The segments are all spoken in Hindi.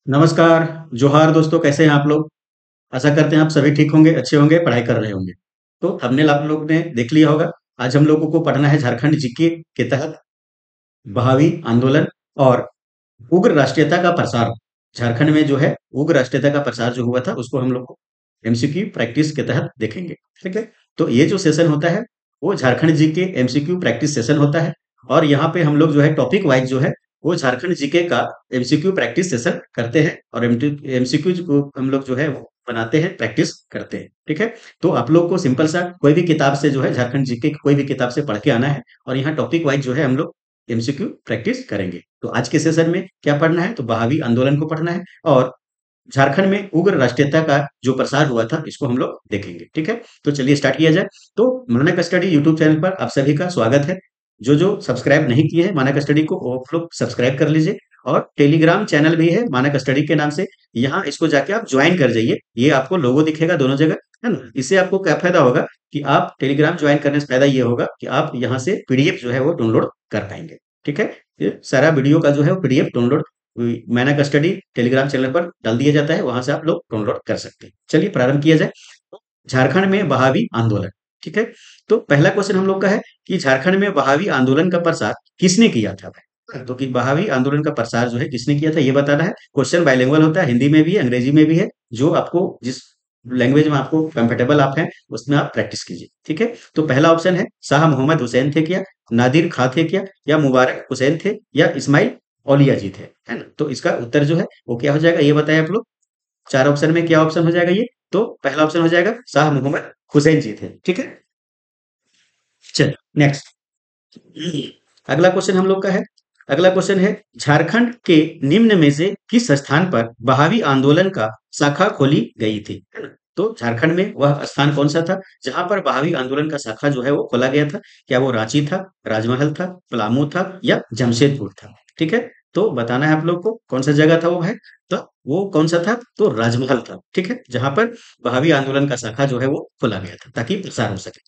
नमस्कार, जोहार दोस्तों, कैसे हैं आप लोग? आशा करते हैं आप सभी ठीक होंगे, अच्छे होंगे, पढ़ाई कर रहे होंगे। तो थंबनेल आप लोग ने देख लिया होगा। आज हम लोगों को पढ़ना है झारखंड जीके के तहत बहावी आंदोलन और उग्र राष्ट्रीयता का प्रसार। झारखंड में जो है उग्र राष्ट्रीयता का प्रसार जो हुआ था उसको हम लोग को एमसीक्यू प्रैक्टिस के तहत देखेंगे। ठीक है, तो ये जो सेशन होता है वो Jharkhand GK MCQ practice session होता है। और यहाँ पे हम लोग जो है टॉपिक वाइज जो है वो झारखंड जीके का एमसीक्यू प्रैक्टिस सेशन करते हैं और एमसीक्यू को हम लोग जो है वो बनाते हैं, प्रैक्टिस करते हैं। ठीक है, तो आप लोग को सिंपल सा कोई भी किताब से जो है झारखंड जीके की कोई भी किताब से पढ़ के आना है और यहाँ टॉपिक वाइज जो है हम लोग एमसीक्यू प्रैक्टिस करेंगे। तो आज के सेशन में क्या पढ़ना है, तो बहावी आंदोलन को पढ़ना है और झारखंड में उग्र राष्ट्रीयता का जो प्रसार हुआ था इसको हम लोग देखेंगे। ठीक है, तो चलिए स्टार्ट किया जाए। तो मानक स्टडी यूट्यूब चैनल पर आप सभी का स्वागत है। जो जो सब्सक्राइब नहीं किए हैं मानक स्टडी को वो आप लोग सब्सक्राइब कर लीजिए। और टेलीग्राम चैनल भी है मानक स्टडी के नाम से, यहाँ इसको जाके आप ज्वाइन कर जाइए। ये आपको लोगो दिखेगा दोनों जगह, है ना। इससे आपको क्या फायदा होगा कि आप टेलीग्राम ज्वाइन करने से फायदा ये होगा कि आप यहाँ से पीडीएफ जो है वो डाउनलोड कर पाएंगे। ठीक है, ये सारा वीडियो का जो है वो PDF download मैनक study Telegram channel पर डाल दिया जाता है, वहां से आप लोग डाउनलोड कर सकते हैं। चलिए प्रारंभ किया जाए। झारखंड में बहावी आंदोलन। ठीक है, तो पहला क्वेश्चन हम लोग का है कि झारखंड में बहावी आंदोलन का प्रसार किसने किया था? तो कि बहावी आंदोलन का प्रसार जो है किसने किया था ये बताना है। क्वेश्चन बाइलिंगुअल होता है, हिंदी में भी है अंग्रेजी में भी है। जो आपको जिस लैंग्वेज में आपको कंफर्टेबल आप हैं उसमें आप प्रैक्टिस कीजिए। ठीक है, तो पहला ऑप्शन है शाह मोहम्मद हुसैन थे क्या, नादिर खां थे क्या, या मुबारक हुसैन थे, या इस्माइल औलिया जी थे, है ना। तो इसका उत्तर जो है वो क्या हो जाएगा ये बताएं आप लोग। चार ऑप्शन में क्या ऑप्शन हो जाएगा ये? तो पहला ऑप्शन हो जाएगा शाह मोहम्मद हुसैन जी थे। ठीक है, चलिए नेक्स्ट। अगला क्वेश्चन हम लोग का है। अगला क्वेश्चन है झारखंड के निम्न में से किस स्थान पर बहावी आंदोलन का शाखा खोली गई थी, है ना। तो झारखंड में वह स्थान कौन सा था जहां पर बहावी आंदोलन का शाखा जो है वो खोला गया था? क्या वो रांची था, राजमहल था, पलामू था, या जमशेदपुर था? ठीक है, तो बताना है आप लोग को कौन सा जगह था वो है। तो वो कौन सा था? तो राजमहल था। ठीक है, जहां पर बहावी आंदोलन का शाखा जो है वो खोला गया था ताकि प्रसार हो सके।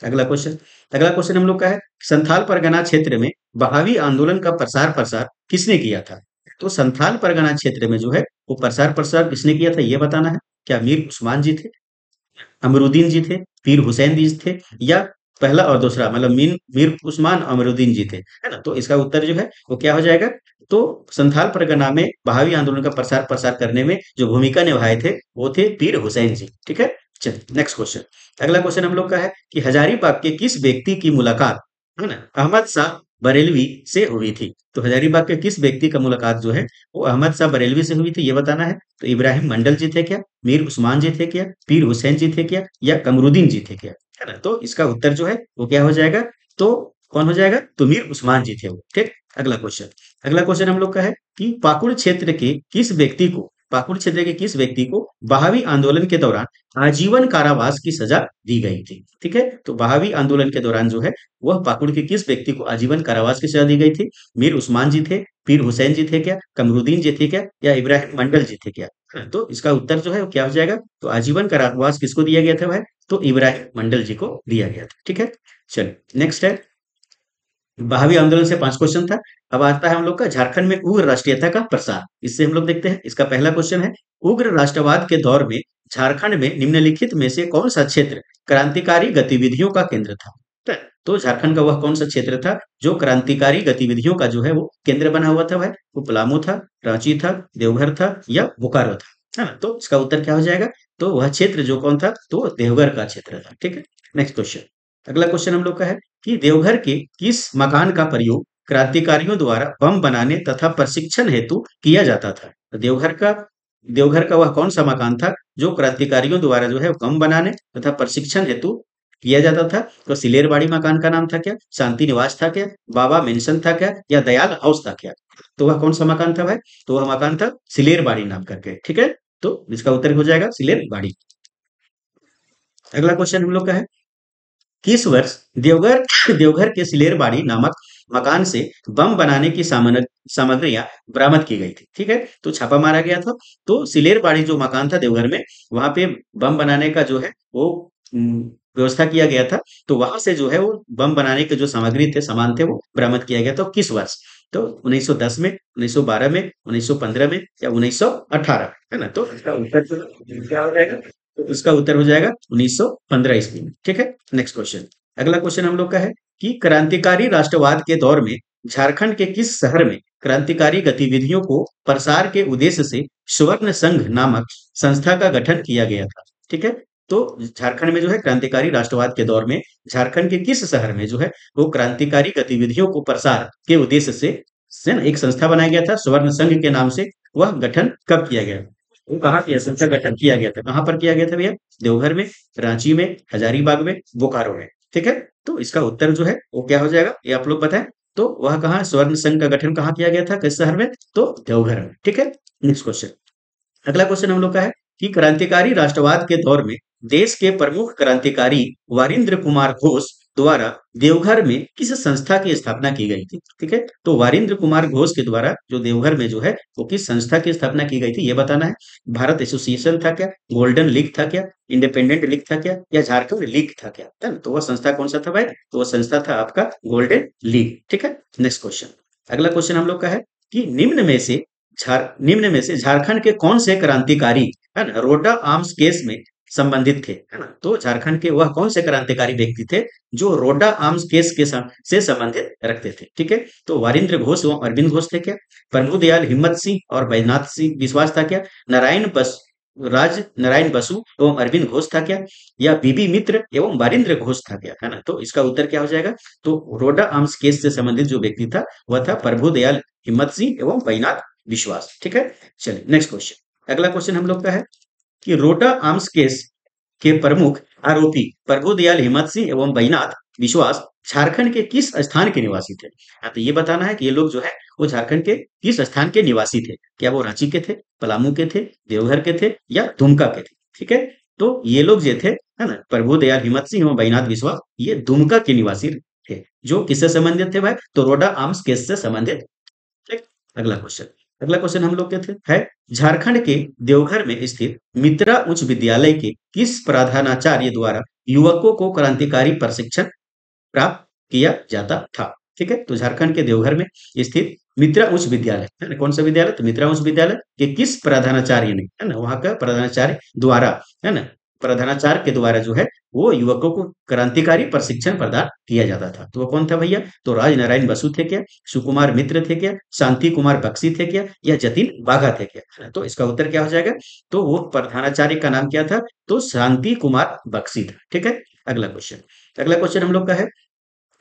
अगला क्वेश्चन। अगला क्वेश्चन हम लोग का है संथाल परगना क्षेत्र में बहावी आंदोलन का प्रसार प्रसार किसने किया था? तो संथाल परगना क्षेत्र में जो है वो प्रसार प्रसार किसने किया था ये बताना है। क्या मीर उस्मान जी थे, अमरुद्दीन जी थे, पीर हुसैन जी थे, या पहला और दूसरा मतलब मीन मीर उस्मान अमरुद्दीन जी थे, है ना। तो इसका उत्तर जो है वो क्या हो जाएगा? तो संथाल परगना में बहावी आंदोलन का प्रसार प्रसार करने में जो भूमिका निभाए थे वो थे पीर हुसैन जी। ठीक है, चलिए नेक्स्ट क्वेश्चन। अगला क्वेश्चन हम लोग का है कि हजारीबाग के किस व्यक्ति की मुलाकात, है ना, अहमद शाह बरेलवी से हुई थी? तो हजारीबाग के किस व्यक्ति का मुलाकात जो है वो अहमद शाह बरेलवी से हुई थी ये बताना है। तो इब्राहिम मंडल जी थे क्या, मीर उस्मान जी थे क्या, पीर हुसैन जी थे क्या, या कमरुद्दीन जी थे क्या, है ना। तो इसका उत्तर जो है वो क्या हो जाएगा? तो कौन हो जाएगा? तो मीर उस्मान जी थे वो। ठीक, अगला क्वेश्चन। अगला क्वेश्चन हम लोग का है कि पाकुड़ क्षेत्र के किस व्यक्ति को बहावी आंदोलन के दौरान आजीवन कारावास की सजा दी गई थी? ठीक है, तो बहावी आंदोलन के दौरान जो है वह पाकुड़ के किस व्यक्ति को आजीवन कारावास की सजा दी गई थी? मीर उस्मान जी थे, पीर हुसैन जी थे क्या, कमरुद्दीन जी थे क्या, या इब्राहिम मंडल जी थे क्या? हाँ, तो इसका उत्तर जो है वो क्या हो जाएगा? तो आजीवन कारावास किसको दिया गया था भाई? तो इब्राहिम मंडल जी को दिया गया था। ठीक है, चलिए नेक्स्ट है। बहावी आंदोलन से 5 क्वेश्चन था। अब आता है हम लोग का झारखंड में उग्र राष्ट्रीयता का प्रसार। इससे हम लोग देखते हैं। इसका पहला क्वेश्चन है उग्र राष्ट्रवाद के दौर में झारखंड में निम्नलिखित में से कौन सा क्षेत्र क्रांतिकारी गतिविधियों का केंद्र था? ठीक है? तो झारखंड का वह कौन सा क्षेत्र था जो क्रांतिकारी गतिविधियों का जो है वो केंद्र बना हुआ था? वह वो पलामू था, रांची था, देवघर था, या बोकारो था, है ना। तो इसका उत्तर क्या हो जाएगा? तो वह क्षेत्र जो कौन था? तो देवघर का क्षेत्र था। ठीक है, नेक्स्ट क्वेश्चन। अगला क्वेश्चन हम लोग का है कि देवघर के किस मकान का प्रयोग क्रांतिकारियों द्वारा बम बनाने तथा प्रशिक्षण हेतु किया जाता था? तो देवघर का वह कौन सा मकान था जो क्रांतिकारियों द्वारा जो है बम बनाने तथा प्रशिक्षण हेतु किया जाता था? तो सिलेरबाड़ी मकान का नाम था क्या, शांति निवास था क्या, बाबा मेंशन था क्या, या दयाल हाउस था क्या? तो वह कौन सा मकान था भाई? तो वह मकान था सिलेरबाड़ी नाम करके। ठीक है, तो इसका उत्तर हो जाएगा सिलेरबाड़ी। अगला क्वेश्चन हम लोग का है किस वर्ष देवघर देवघर के सिलेरबाड़ी नामक मकान से बम बनाने की सामग्रियां बरामद की गई थी? ठीक है, तो छापा मारा गया था। तो सिलेरबाड़ी जो मकान था देवघर में, वहां पे बम बनाने का जो है वो व्यवस्था किया गया था। तो वहां से जो है वो बम बनाने के जो सामग्री थे सामान थे वो बरामद किया गया था। किस वर्ष? तो 1910 में, 1912 में, 1915 में या 1918 में, है ना? तो इसका उत्तर जो है क्या हो जाएगा? तो इसका उत्तर हो जाएगा 1915 ईस्वी में। ठीक है, नेक्स्ट क्वेश्चन। अगला क्वेश्चन हम लोग का है कि क्रांतिकारी राष्ट्रवाद के दौर में झारखंड के किस शहर में क्रांतिकारी गतिविधियों को प्रसार के उद्देश्य से स्वर्ण संघ नामक संस्था का गठन किया गया था? ठीक है, तो झारखंड में जो है क्रांतिकारी राष्ट्रवाद के दौर में झारखंड के किस शहर में जो है वो क्रांतिकारी गतिविधियों को प्रसार के उद्देश्य से ना एक संस्था बनाया गया था स्वर्ण संघ के नाम से। वह गठन कब किया गया? वो कहाँ किया, संस्था गठन किया गया था, कहाँ पर किया गया था भैया? देवघर में, रांची में, हजारीबाग में, बोकारो में। ठीक है, तो इसका उत्तर जो है वो क्या हो जाएगा, ये आप लोग बताएं। तो वह कहाँ स्वर्ण संघ का गठन कहाँ किया गया था, किस शहर में? तो देवघर में। ठीक है, नेक्स्ट क्वेश्चन। अगला क्वेश्चन हम लोग का है कि क्रांतिकारी राष्ट्रवाद के दौर में देश के प्रमुख क्रांतिकारी वारिंद्र कुमार घोष द्वारा देवघर में किस संस्था की स्थापना की गई थी? ठीक है, तो वारिंद्र कुमार घोष के द्वारा जो देवघर में जो है वो किस संस्था की स्थापना की गई थी ये बताना है। भारत एसोसिएशन था क्या, गोल्डन लीग था क्या, इंडिपेंडेंट लीग था क्या, या झारखंड लीग था क्या? है ना? तो वह संस्था कौन सा था भाई? तो वह संस्था था आपका गोल्डन लीग। ठीक है, नेक्स्ट क्वेश्चन। अगला क्वेश्चन हम लोग का है कि निम्न में से झारखंड के कौन से क्रांतिकारी, है ना, रोडा आर्म्स केस में संबंधित थे? है ना? तो झारखंड के वह कौन से क्रांतिकारी व्यक्ति थे जो रोडा आर्म्स केस से संबंधित रखते थे? ठीक है, तो वारिंद्र घोष एवं अरविंद घोष थे क्या? प्रभुदयाल हिम्मत सिंह और बैजनाथ सिंह विश्वास था क्या? नारायण बसु एवं अरविंद घोष था क्या? या बीबी मित्र एवं वारिंद्र घोष था क्या? है ना? तो इसका उत्तर क्या हो जाएगा? तो रोडा आर्म्स केस से संबंधित जो व्यक्ति था वह था प्रभुदयाल हिम्मत सिंह एवं बैजनाथ विश्वास। ठीक है, चलिए नेक्स्ट क्वेश्चन। अगला क्वेश्चन हम लोग का है कि रोटा आर्म्स केस के प्रमुख आरोपी प्रभुदयाल हिम्मत सिंह एवं बैजनाथ विश्वास झारखंड के किस स्थान के निवासी थे? हाँ, तो ये बताना है कि ये लोग जो है वो झारखंड के किस स्थान के निवासी थे। क्या वो रांची के थे, पलामू के थे, देवघर के थे, या दुमका के थे? ठीक है, तो ये लोग जो थे, है ना, प्रभुदयाल हिम्मत सिंह एवं बैजनाथ विश्वास, ये दुमका के निवासी थे। जो किससे संबंधित थे भाई? तो रोडा आर्म्स केस से संबंधित। ठीक, अगला क्वेश्चन। अगला क्वेश्चन हम लोग के थे है झारखंड के देवघर में स्थित मित्रा उच्च विद्यालय के किस प्रधानाचार्य द्वारा युवकों को क्रांतिकारी प्रशिक्षण प्राप्त किया जाता था? ठीक है, तो झारखंड के देवघर में स्थित मित्रा उच्च विद्यालय, है ना, कौन सा विद्यालय? तो मित्रा उच्च विद्यालय के किस प्रधानाचार्य ने, है ना, वहां का प्रधानाचार्य द्वारा, है ना, प्रधानाचार्य के द्वारा जो है वो युवकों को क्रांतिकारी प्रशिक्षण प्रदान किया जाता था। तो वो कौन था भैया? तो राज नारायण बसु थे क्या, सुकुमार मित्र थे क्या, शांति कुमार बख्शी थे क्या, या जतिन बाघा थे क्या? है ना? तो इसका उत्तर क्या हो जाएगा? तो वो प्रधानाचार्य का नाम क्या था? तो शांति कुमार बख्शी था। ठीक है, अगला क्वेश्चन। अगला क्वेश्चन हम लोग का है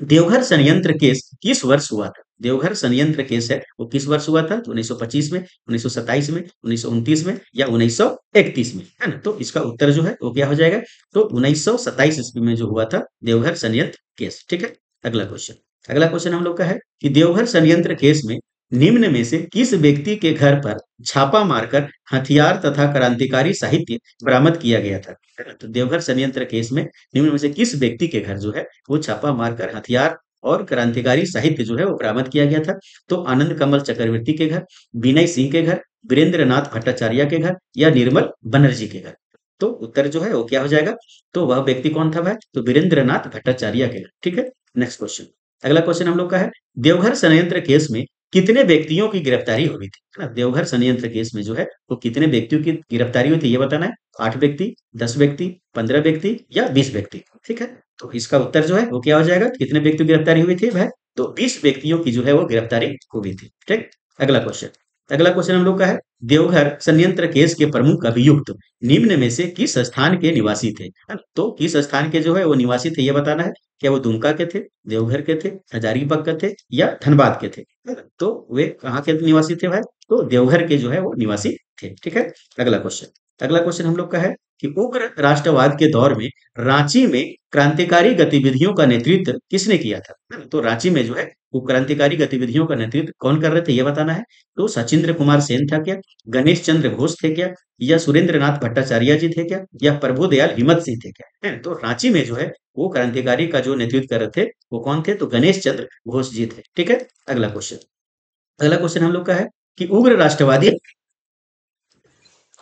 देवघर षड्यंत्र केस किस वर्ष हुआ था? देवघर षड्यंत्र केस है वो किस वर्ष हुआ था? तो 1925 में, 1927 में, 1929 में, या 1931 में? है ना? तो इसका उत्तर जो है वो क्या हो जाएगा? तो 1927 ईस्वी में जो हुआ था देवघर षड्यंत्र केस। ठीक है, अगला क्वेश्चन। अगला क्वेश्चन हम लोग का है कि देवघर षड्यंत्र केस में निम्न में से किस व्यक्ति के घर पर छापा मारकर हथियार तथा क्रांतिकारी साहित्य बरामद किया गया था? है ना? तो देवघर षड्यंत्र केस में निम्न में से किस व्यक्ति के घर जो है वो छापा मारकर हथियार और क्रांतिकारी साहित्य जो है वो बरामद किया गया था? तो आनंद कमल चक्रवर्ती के घर, विनय सिंह के घर, वीरेंद्र नाथ भट्टाचार्य के घर, या निर्मल बनर्जी के घर? तो उत्तर जो है वो क्या हो जाएगा? तो वह व्यक्ति कौन था भाई? तो वीरेंद्र नाथ भट्टाचार्य के घर। ठीक है, नेक्स्ट क्वेश्चन। अगला क्वेश्चन हम लोग का है देवघर षड्यंत्र केस में कितने व्यक्तियों की गिरफ्तारी हुई थी? है ना, देवघर षड्यंत्र केस में जो है वो कितने व्यक्तियों की गिरफ्तारी हुई थी ये बताना है। 8 व्यक्ति, 10 व्यक्ति, 15 व्यक्ति, या 20 व्यक्ति? ठीक है, तो इसका उत्तर जो है वो क्या हो जाएगा? कितने व्यक्तियों की गिरफ्तारी हुई थी भाई? तो 20 व्यक्तियों की जो है वो गिरफ्तारी हुई थी। ठीक, अगला क्वेश्चन। अगला क्वेश्चन हम लोग का है देवघर षड्यंत्र केस के प्रमुख अभियुक्त निम्न में से किस स्थान के निवासी थे? है ना? तो किस स्थान के जो है वो निवासी थे ये बताना है। क्या वो दुमका के थे, देवघर के थे, हजारीबाग के थे, या धनबाद के थे? है ना? तो वे कहाँ के निवासी थे भाई? तो देवघर के जो है वो निवासी थे। ठीक है, अगला क्वेश्चन। अगला क्वेश्चन हम लोग का है कि उग्र राष्ट्रवाद के दौर में रांची में क्रांतिकारी गतिविधियों का नेतृत्व किसने किया था? है ना? तो रांची में जो है वो क्रांतिकारी गतिविधियों का नेतृत्व कौन कर रहे थे ये बताना है। तो सचिंद्र कुमार सेन था क्या, गणेश चंद्र घोष थे क्या, या सुरेंद्र नाथ भट्टाचार्य जी थे क्या, या प्रभुदयाल हिम्मत सिंह थे क्या? है ना? तो रांची में जो है वो क्रांतिकारी का जो नेतृत्व कर रहे थे वो कौन थे? तो गणेश चंद्र घोष जी थे। ठीक है, अगला क्वेश्चन। अगला क्वेश्चन हम लोग का है कि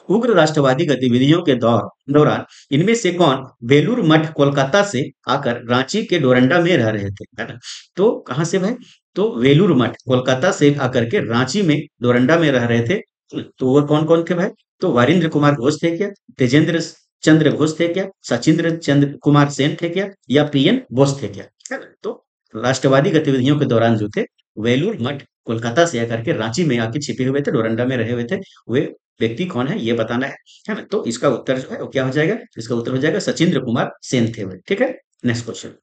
उग्र राष्ट्रवादी गतिविधियों के दौरान इनमें से कौन बेलूर मठ कोलकाता से आकर रांची के डोरंडा में रह रहे थे? है ना? तो कहाँ से भाई? तो वेलूर मठ कोलकाता से आकर के रांची में डोरंडा में रह रहे थे। तो वह कौन कौन थे भाई? तो वारिंद्र कुमार घोष थे क्या? तेजेंद्र चंद्र घोष थे क्या? सचिंद्र चंद्र कुमार सेन थे क्या? या पीएन बोस थे क्या? है ना? तो राष्ट्रवादी गतिविधियों के दौरान जो थे, वेलूर मठ कोलकाता से आकर के रांची में आके छिपे हुए थे, डोरंडा में रहे हुए थे, वे व्यक्ति कौन है ये बताना है ना? तो इसका उत्तर जो है वो क्या हो जाएगा? इसका उत्तर हो जाएगा सचिंद्र कुमार सेन थे वे। ठीक है, नेक्स्ट क्वेश्चन।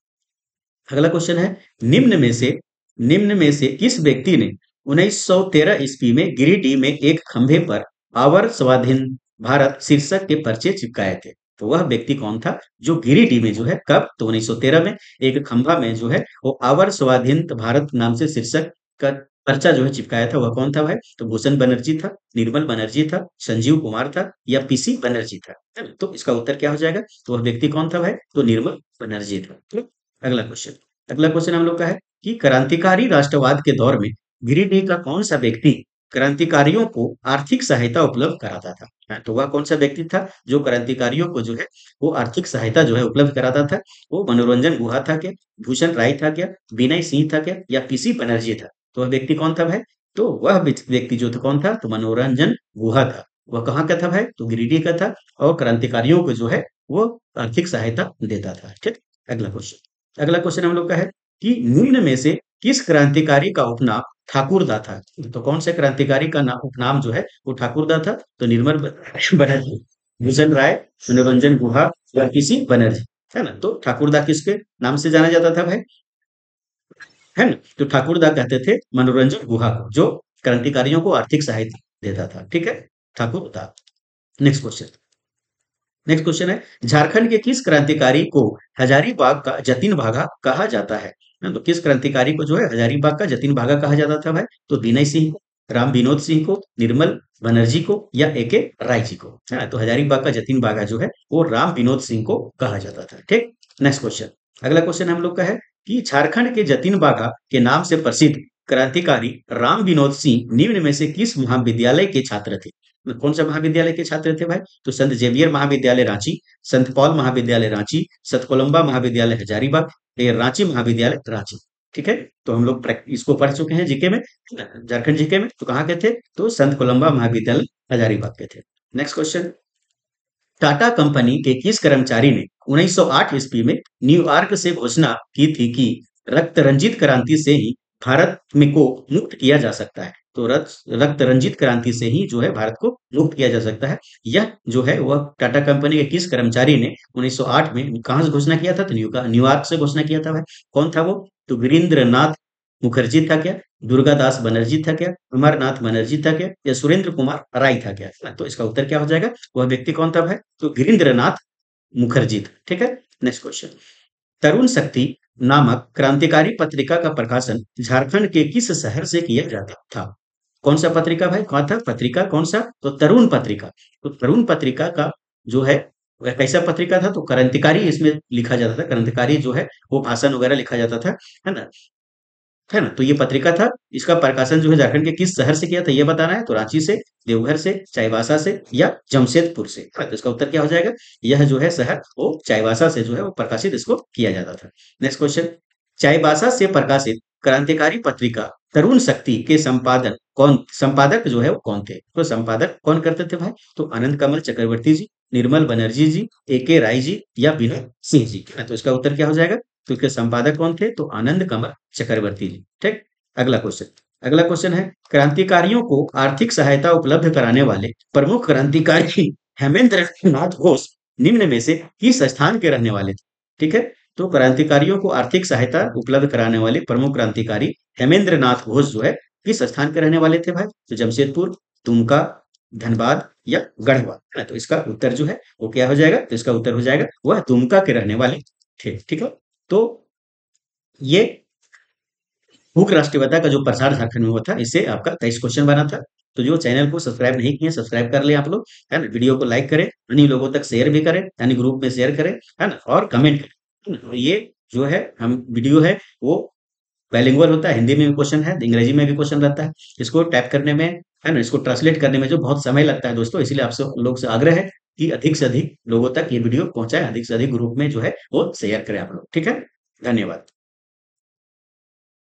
अगला क्वेश्चन है, निम्न में से किस व्यक्ति ने 1913 ईस्वी में गिरिडीह में एक खंभे पर आवर स्वाधीन भारत शीर्षक के पर्चे चिपकाए थे? तो वह व्यक्ति कौन था जो गिरिडीह में जो है कब? तो 1913 में एक खंभा में जो है वो आवर स्वाधीन भारत नाम से शीर्षक का पर्चा जो है चिपकाया था, वह कौन था भाई? तो भूषण बनर्जी था, निर्मल बनर्जी था, संजीव कुमार था, या पीसी बनर्जी था? है ना? तो इसका उत्तर क्या हो जाएगा? तो वह व्यक्ति कौन था भाई? तो निर्मल बनर्जी था। ठीक? अगला क्वेश्चन। अगला क्वेश्चन हम लोग का है कि क्रांतिकारी राष्ट्रवाद के दौर में गिरिडीह का कौन सा व्यक्ति क्रांतिकारियों को आर्थिक सहायता उपलब्ध कराता था? हाँ, तो वह कौन सा व्यक्ति था जो क्रांतिकारियों को जो है वो आर्थिक सहायता जो है उपलब्ध कराता था? वो मनोरंजन गुहा था क्या? भूषण राय था क्या? विनय सिंह था क्या? या पीसी बनर्जी था? तो वह व्यक्ति कौन था भाई? तो वह व्यक्ति जो था कौन था? तो मनोरंजन गुहा था। वह कहाँ का था भाई? तो गिरिडीह का था, और क्रांतिकारियों को जो है वो आर्थिक सहायता देता था। ठीक। अगला क्वेश्चन। अगला क्वेश्चन हम लोग का है कि निम्न में से किस क्रांतिकारी का उपनाम ठाकुरदा था? तो कौन से क्रांतिकारी का उपनाम जो है वो ठाकुरदा था? तो निर्मल बनर्जी, भूषण राय, मनोरंजन गुहा, या किसी बनर्जी? है ना? तो ठाकुरदा किसके नाम से जाना जाता था भाई? है ना? तो ठाकुरदा कहते थे मनोरंजन गुहा को, जो क्रांतिकारियों को आर्थिक सहायता देता था। ठीक है, Thakurda. Next question. Next question है, झारखंड के किस क्रांतिकारी को हजारीबाग का जतिन भागा कहा जाता है? तो किस क्रांतिकारी को जो है हजारीबाग का जतिन भागा कहा जाता था भाई? तो विनय सिंह को, राम विनोद सिंह को, निर्मल बनर्जी को, या एके राय जी को? है ना? तो हजारीबाग का जतिन भागा जो है वो राम विनोद सिंह को कहा जाता था। ठीक। Next question. अगला क्वेश्चन हम लोग का है कि झारखंड के जतिन बागा के नाम से प्रसिद्ध क्रांतिकारी राम विनोद सिंह निम्न में से किस महाविद्यालय के छात्र थे? कौन सा महाविद्यालय के छात्र थे भाई? तो संत जेवियर महाविद्यालय रांची, संत पॉल महाविद्यालय रांची, सतकोलम्बा महाविद्यालय हजारीबाग, या रांची महाविद्यालय रांची? ठीक है, तो हम लोग इसको पढ़ चुके हैं जीके में, झारखंड जीके में। तो कहाँ के थे? तो संत कोलम्बा महाविद्यालय हजारीबाग के थे। Next question. टाटा कंपनी के किस कर्मचारी ने 1908 ईस्वी में न्यूयॉर्क से घोषणा की थी कि रक्त रंजित क्रांति से ही भारत में को मुक्त किया जा सकता है? तो रक्त रंजित क्रांति से ही जो है भारत को मुक्त किया जा सकता है। यह जो है वह टाटा कंपनी के किस कर्मचारी ने 1908 में कहां से घोषणा किया था? तो न्यूयॉर्क से घोषणा किया था भाई। कौन था वो? तो वीरेंद्र नाथ मुखर्जी था क्या? दुर्गादास बनर्जी था क्या? अमरनाथ बनर्जी था क्या? या सुरेंद्र कुमार राय था क्या? तो इसका उत्तर क्या हो जाएगा? वह व्यक्ति कौन था भाई? तो गिरीन्द्रनाथ मुखर्जी था। ठीक है, नेक्स्ट क्वेश्चन। तरुण शक्ति नामक क्रांतिकारी पत्रिका का प्रकाशन झारखंड के किस शहर से किया जाता था? कौन सा पत्रिका भाई? कौन था पत्रिका? कौन सा? तो तरुण पत्रिका। तो तरुण पत्रिका का जो है वह कैसा पत्रिका था? तो क्रांतिकारी इसमें लिखा जाता था, क्रांतिकारी जो है वो भाषण वगैरह लिखा जाता था, है ना? है ना? तो ये पत्रिका था। इसका प्रकाशन जो है झारखंड के किस शहर से किया था ये बताना है। तो रांची से, देवघर से, चाईबासा से, या जमशेदपुर से? हाँ, तो इसका उत्तर क्या हो जाएगा? यह जो है शहर वो चाईबासा से जो है वो प्रकाशित इसको किया जाता था। Next question. चाईबासा से प्रकाशित क्रांतिकारी पत्रिका तरुण शक्ति के संपादक जो है वो कौन थे? तो संपादक कौन करते थे भाई? तो आनंद कमल चक्रवर्ती जी, निर्मल बनर्जी जी, एके राय जी, या विनोद सिंह जी? तो इसका उत्तर क्या हो जाएगा? तो इसके संपादक कौन थे? तो आनंद कमल चक्रवर्ती जी। ठीक। अगला क्वेश्चन। अगला क्वेश्चन है, क्रांतिकारियों को आर्थिक सहायता उपलब्ध कराने वाले प्रमुख क्रांतिकारी हेमेंद्र नाथ घोष निम्न में से किस स्थान के रहने वाले थे? ठीक है, तो क्रांतिकारियों को आर्थिक सहायता उपलब्ध कराने वाले प्रमुख क्रांतिकारी हेमेंद्र नाथ घोष जो है किस स्थान के रहने वाले थे भाई? तो जमशेदपुर, दुमका, धनबाद, या गढ़वा? है ना? तो इसका उत्तर जो है वो क्या हो जाएगा? तो इसका उत्तर हो जाएगा वह दुमका के रहने वाले थे। ठीक है, तो ये भूख राष्ट्रीयता का जो प्रसार झारखंड में हुआ था, इससे आपका 23 क्वेश्चन बना था। तो जो चैनल को सब्सक्राइब नहीं किए सब्सक्राइब कर ले आप लोग, है ना? वीडियो को लाइक करें, अन्य लोगों तक शेयर भी करें, यानी ग्रुप में शेयर करें, है ना? और कमेंट करें, है ना? और ये जो है हम वीडियो है वो बाइलिंगुअल होता है, हिंदी में भी क्वेश्चन है, अंग्रेजी में भी क्वेश्चन रहता है। इसको टाइप करने में, है ना, इसको ट्रांसलेट करने में जो बहुत समय लगता है दोस्तों, इसलिए आपसे लोग से आग्रह है कि अधिक से अधिक लोगों तक ये वीडियो पहुंचाएं, अधिक से अधिक ग्रुप में जो है वो शेयर करें आप लोग। ठीक है, धन्यवाद।